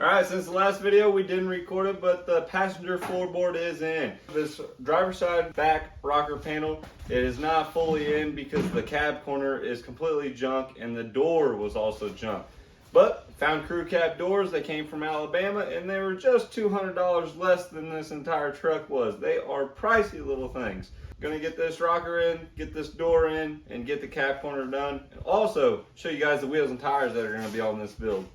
Alright, since the last video we didn't record it, but the passenger floorboard is in. This driver's side back rocker panel, it is not fully in because the cab corner is completely junk and the door was also junk. But found crew cab doors. They came from Alabama and they were just $200 less than this entire truck was. They are pricey little things. Gonna get this rocker in, get this door in, and get the cab corner done. And also show you guys the wheels and tires that are gonna be on this build.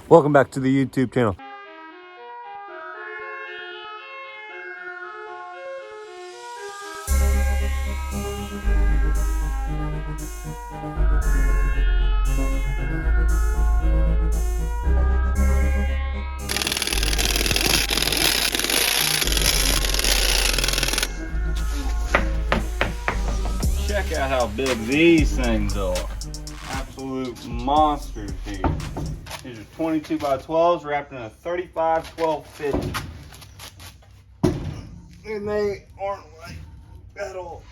Welcome back to the YouTube channel. Check out how big these things are. Absolute monsters here. These are 22 by 12s wrapped in a 35 12 50. And they aren't like at all.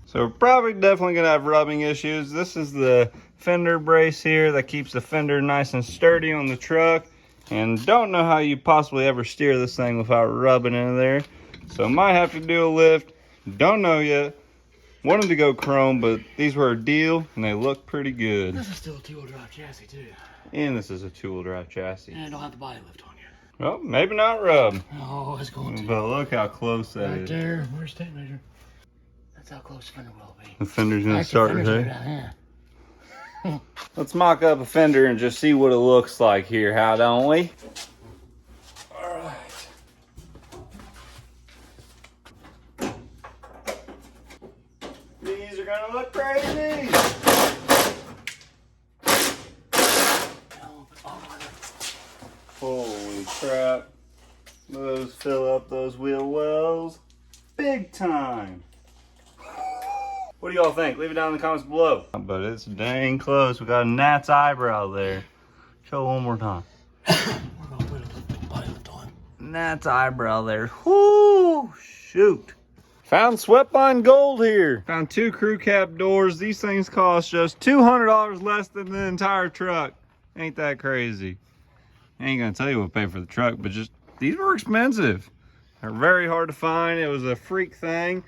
So we're probably definitely gonna have rubbing issues. This is the fender brace here that keeps the fender nice and sturdy on the truck. And don't know how you possibly ever steer this thing without rubbing into there. So might have to do a lift. Don't know yet. Wanted to go chrome, but these were a deal and they look pretty good. This is still a two-wheel drive chassis too. And this is a two-wheel drive chassis. And I don't have the body lift on you. Well, maybe not rub. Oh, it's going to. But look how close that right is. there. Where's the tape measure? That's how close the fender will be. The fender's gonna start right down here. here. Let's mock up a fender and just see what it looks like here, how don't we? Alright. These are gonna look crazy. Holy crap. Those fill up those wheel wells big time. What do y'all think? Leave it down in the comments below. But it's dang close. We got a gnat's eyebrow there. Show it one more time. We're gonna put a body lift on. Gnat's eyebrow there. Whoo! Shoot. Found Sweptline gold here. Found 2 crew cab doors. These things cost just $200 less than the entire truck. Ain't that crazy? I ain't gonna tell you what I paid for the truck, but just these were expensive. They're very hard to find. It was a freak thing.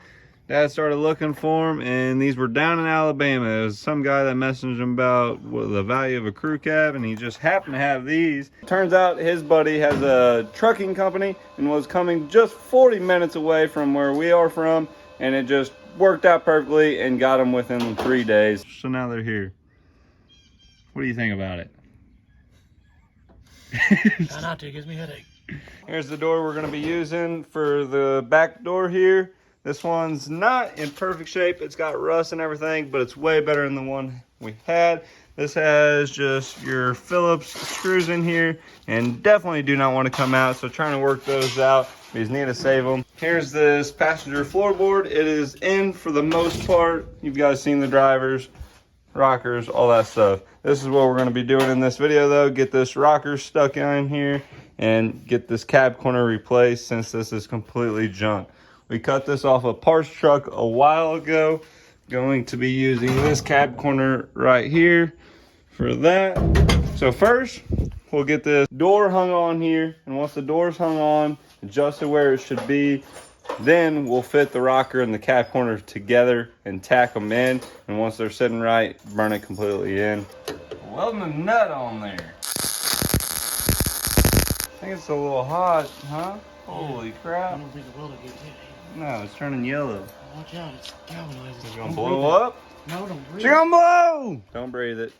Dad started looking for them, and these were down in Alabama. It was some guy that messaged him about the value of a crew cab, and he just happened to have these. Turns out his buddy has a trucking company and was coming just 40 minutes away from where we are from, and it just worked out perfectly and got them within 3 days. So now they're here. What do you think about it? Try not to, it gives me a headache. Here's the door we're gonna be using for the back door here. This one's not in perfect shape. It's got rust and everything, but it's way better than the one we had. This has just your Phillips screws in here and definitely do not want to come out. So trying to work those out. We just need to save them. Here's this passenger floorboard. It is in for the most part. You guys seen the drivers, rockers, all that stuff. This is what we're going to be doing in this video though. Get this rocker stuck in here and get this cab corner replaced since this is completely junk. We cut this off a parts truck a while ago. Going to be using this cab corner right here for that. So first, we'll get this door hung on here. And once the door's hung on, adjusted where it should be, then we'll fit the rocker and the cab corner together and tack them in. And once they're sitting right, burn it completely in. Welding a nut on there. I think it's a little hot, huh? Holy crap. I don't think the welder gets it. No, it's turning yellow. Watch out, it's galvanized. It's gonna blow up? No, don't breathe. It's gonna blow! Don't breathe it.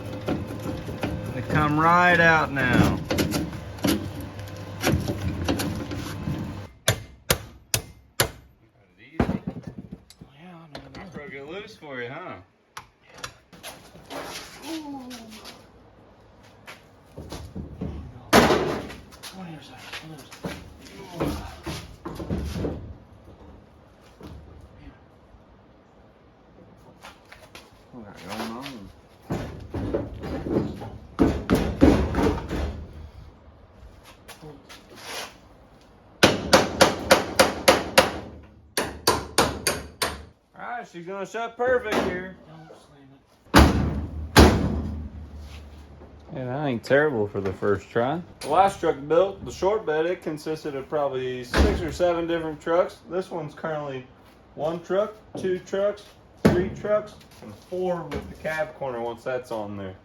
They come right out now. Easy. Yeah, I know. I broke it loose for you, huh? Ooh. Come on here, side. Come on here, side. she's gonna shut perfect here. Don't slam it. Yeah, that ain't terrible for the first try. The last truck built, the short bed, it consisted of probably 6 or 7 different trucks. This one's currently 1 truck, 2 trucks, 3 trucks, and 4 with the cab corner once that's on there.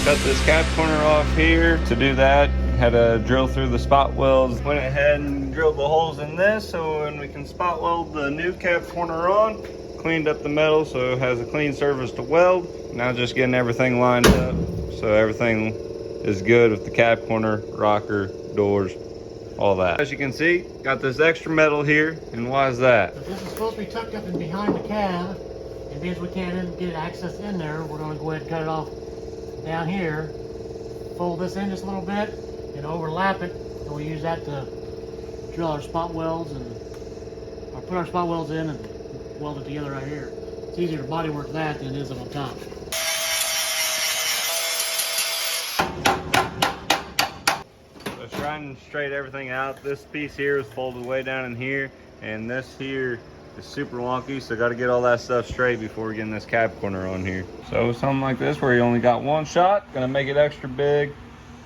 Cut this cab corner off here. To do that, had to drill through the spot welds. Went ahead and drilled the holes in this so when we can spot weld the new cab corner on. Cleaned up the metal so it has a clean surface to weld. Now just getting everything lined up so everything is good with the cab corner, rocker, doors, all that. As you can see, got this extra metal here, and why is that? But this is supposed to be tucked up in behind the cab, and because we can't get access in there, we're going to go ahead and cut it off down here, fold this in just a little bit, and overlap it, and we'll use that to drill our spot welds or put our spot welds in and weld it together right here. It's easier to body work that than it is on top. So trying to straighten everything out. This piece here is folded way down in here, and this here is super wonky, so got to get all that stuff straight before getting this cab corner on here. So something like this where you only got 1 shot, gonna make it extra big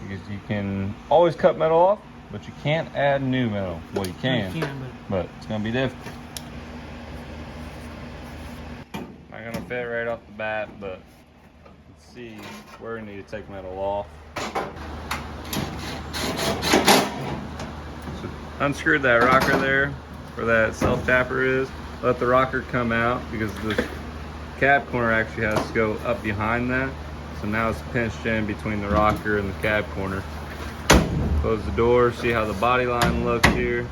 because you can always cut metal off, but you can't add new metal. Well, you can, but it's gonna be difficult. Not gonna fit right off the bat, but let's see where we need to take metal off. So unscrewed that rocker there where that self tapper is. Let the rocker come out because this cab corner actually has to go up behind that. So now it's pinched in between the rocker and the cab corner. Close the door, see how the body line looks here.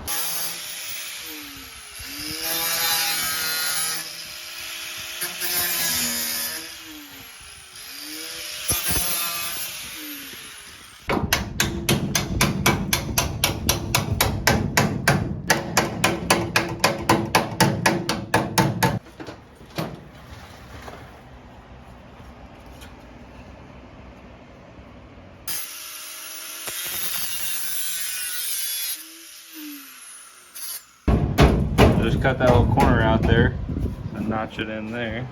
Just cut that little corner out there and notch it in there.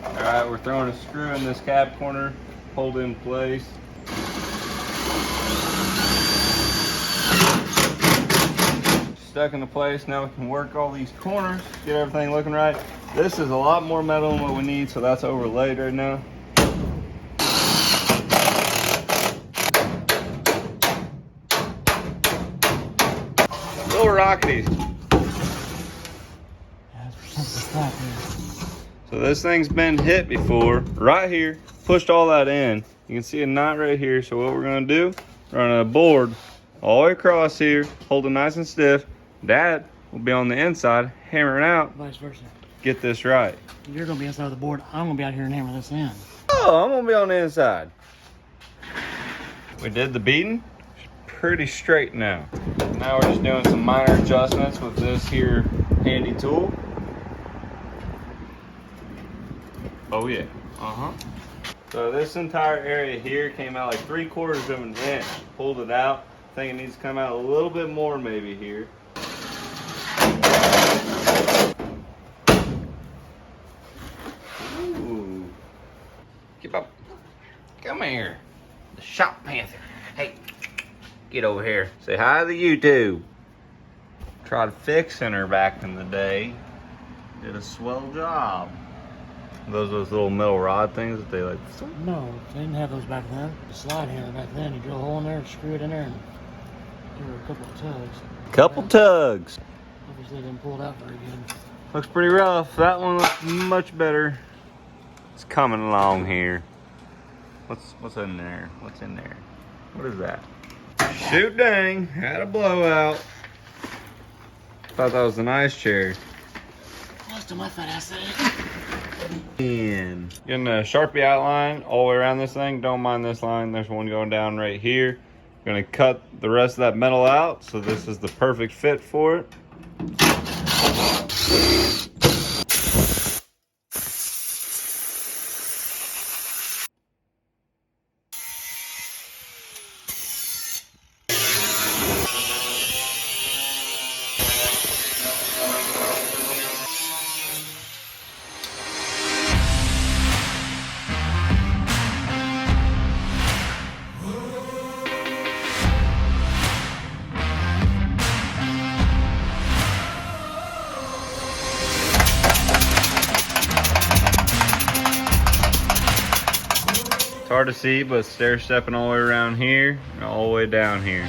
Alright, we're throwing a screw in this cab corner, hold it in place. Stuck into place. Now we can work all these corners, get everything looking right. This is a lot more metal than what we need, so that's overlaid right now. Little rockety. So this thing's been hit before, right here, pushed all that in. You can see a knot right here. So what we're gonna do, run a board all the way across here, hold it nice and stiff. Dad will be on the inside, hammering out. Vice versa. Get this right. You're gonna be inside of the board. I'm gonna be out here and hammer this in. Oh, I'm gonna be on the inside. We did the beating. It's pretty straight now. Now we're just doing some minor adjustments with this here handy tool. Oh yeah. So this entire area here came out like 3/4 of an inch. Pulled it out. I think it needs to come out a little bit more maybe here. Ooh. Keep up. Come here. The Shop Panther. Hey, get over here. Say hi to the YouTube. Tried fixing her back in the day. Did a swell job. Those little metal rod things that they like. No, they didn't have those back then. The slide hammer back then. You drill a hole in there, screw it in there, and there were a couple of tugs. Couple tugs. Obviously, they didn't pull it out very good. Looks pretty rough. That one looks much better. It's coming along here. What's in there? What's in there? What is that? Shoot dang, had a blowout. Thought that was an ice chair. Most of my fat ass. And getting a Sharpie outline all the way around this thing. Don't mind this line. There's one going down right here. Gonna cut the rest of that metal out, so this is the perfect fit for it. It's hard to see, but stair stepping all the way around here and all the way down here.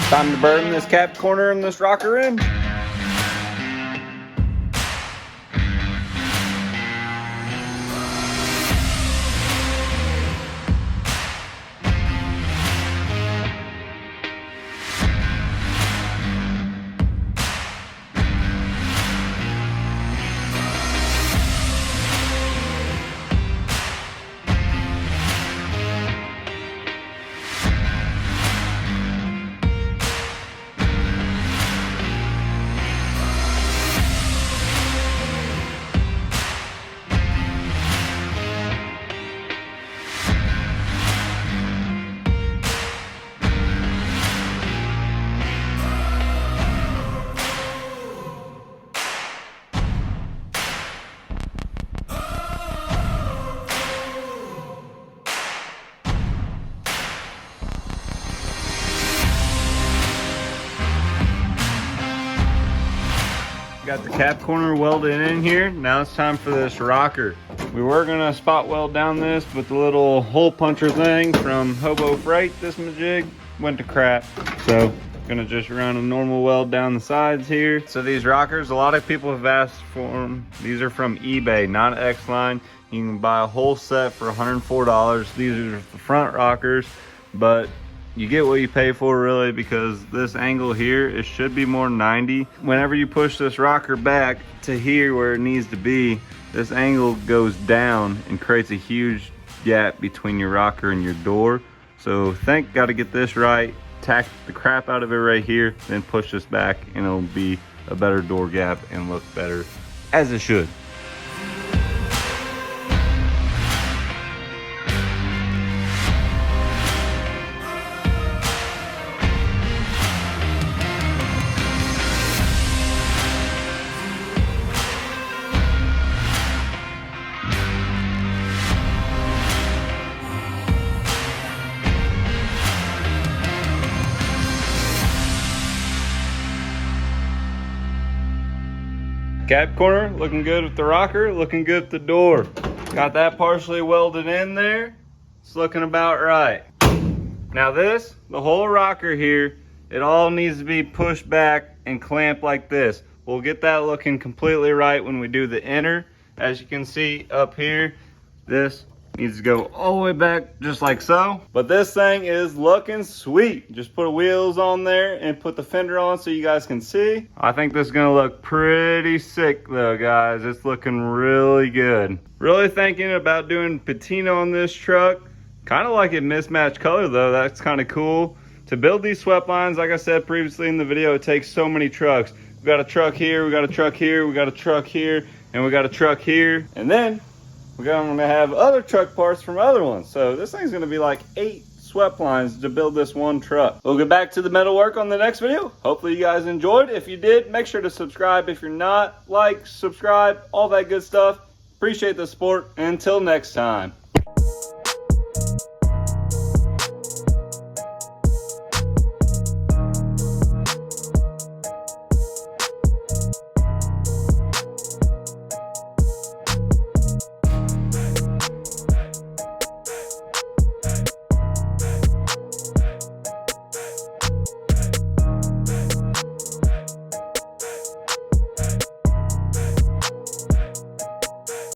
Time to burn this cap corner and this rocker in. Got the cap corner welded in here. Now it's time for this rocker. We were gonna spot weld down this, but the little hole puncher thing from Hobo Freight, this majig, went to crap. So gonna just run a normal weld down the sides here. So these rockers, a lot of people have asked for them. These are from eBay, not X-Line. You can buy a whole set for $104. These are the front rockers, but you get what you pay for really, because this angle here, it should be more 90. Whenever you push this rocker back to here where it needs to be, this angle goes down and creates a huge gap between your rocker and your door. So got to get this right, tack the crap out of it right here, then push this back and it'll be a better door gap and look better as it should. Cap corner looking good with the rocker, looking good with the door. Got that partially welded in there. It's looking about right. Now this, the whole rocker here, it all needs to be pushed back and clamped like this. We'll get that looking completely right when we do the inner. As you can see up here, this Needs to go all the way back just like so. But this thing is looking sweet. Just put wheels on there and put the fender on so you guys can see. I think this is gonna look pretty sick though, guys. It's looking really good. Really thinking about doing patina on this truck. Kind of like it mismatched color though. That's kind of cool. To build these swept lines, like I said previously in the video, it takes so many trucks. We got a truck here, we got a truck here, we got a truck here, and we got a truck here. And then we're gonna have other truck parts from other ones. So this thing's gonna be like 8 swept lines to build this one truck. We'll get back to the metal work on the next video. Hopefully you guys enjoyed. If you did, make sure to subscribe. If you're not, like, subscribe, all that good stuff. Appreciate the support. Until next time.